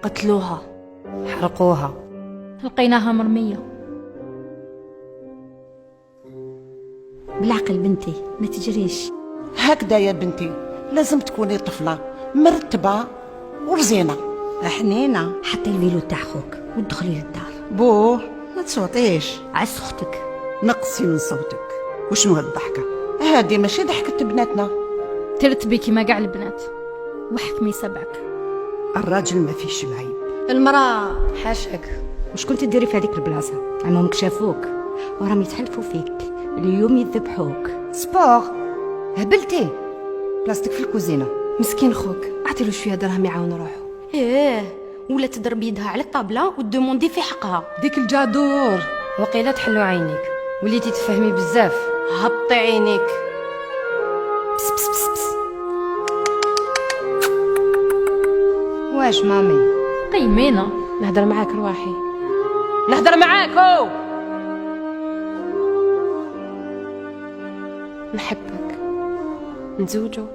قتلوها، حرقوها، لقيناها مرمية. بالعقل بنتي، ما تجريش. هكذا يا بنتي، لازم تكوني طفلة مرتبة ورزينة. حنينة، حطي الفيلو تاع خوك ودخلي للدار. بوه ما تصوتيش، عس اختك. نقصي من صوتك. وشنو هالضحكة؟ هادي ماشي ضحكة بناتنا. ترتبي كيما قاع البنات وحكمي سبعك. الراجل ما فيش العيب. المرأة حاشاك. وش كنت تديري في هذيك البلاصة؟ عمومك شافوك وراهم يتحلفوا فيك، اليوم يذبحوك. سبور، هبلتي. بلاصتك في الكوزينة. مسكين خوك، اعطيله شويه درهم يعاون روحه. ولا تضرب يدها على الطابلة وتدوموندي في حقها. ديك الجادور وقيلا تحلو عينيك، وليتي تفهمي بزاف. هبطي عينيك. بس بس بس بس. واش مامي؟ قيمينا نهضر معاك رواحي، نهضر معاك. هو نحبك، نتزوجوا،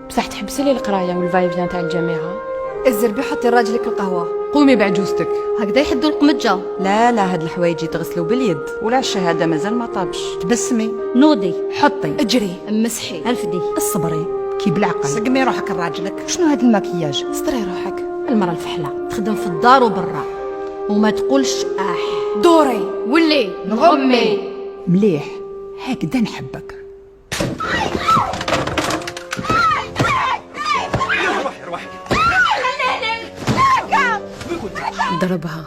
بصح تحبسي لي القرايه والفاي فيان تاع الجامعه. الزربي حطي لراجلك القهوه. قومي بعجوزتك. هكذا يحدوا القمجة. لا هاد الحوايج يتغسلوا باليد، ولا الشهاده مازال ما طابش. تبسمي، نوضي، حطي، اجري، مسحي، انفدي. الصبري كي بالعقل. سقمي روحك لراجلك. شنو هاد الماكياج؟ استري روحك. المرأة الفحلة تخدم في الدار وبرا وما تقولش دوري ولي نغمي. مليح، هكذا نحبك. ضربها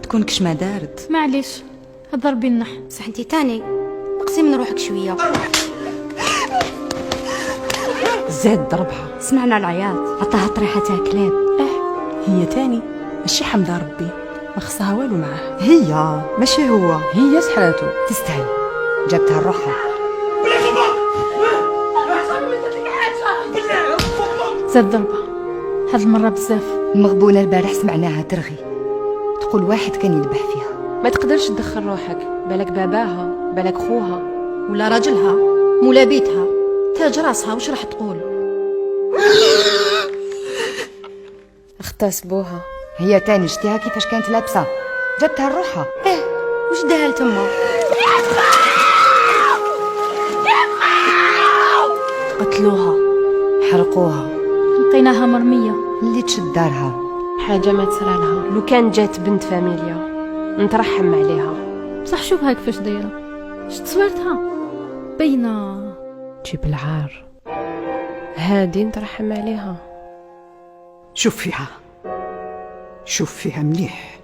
تكون كش ما دارت. معليش ضربي النح. صح انتي تاني نقصي من روحك شوية. زاد ضربها. سمعنا العياط، عطاها طريحة تاع كلاب. هي تاني ماشي حمدها ربي، ما خصها والو معاه. هي ماشي هو، هي سحراتو. تستاهل، جابتها لروحها. زاد ضربة هاد المرة بزاف. المغبونة البارح سمعناها ترغي، تقول واحد كان يذبح فيها. ما تقدرش تدخل روحك، بالك باباها، بالك خوها، ولا راجلها، مولا بيتها، تاج راسها. وش راح تقول؟ اختاس بوها. هي تاني شتيها كيفاش كانت لابسة، جابتها لروحها. وش داها لتما؟ قتلوها، حرقوها، لقيناها مرمية. اللي تشد دارها. حاجه ما تصرى لها، لو كان جات بنت فاميليا نترحم عليها. بصح شوفها كيفاش دايرة، شت تصويرتها باينة تجيب العار. هادي نترحم عليها. شوف فيها، شوف فيها مليح.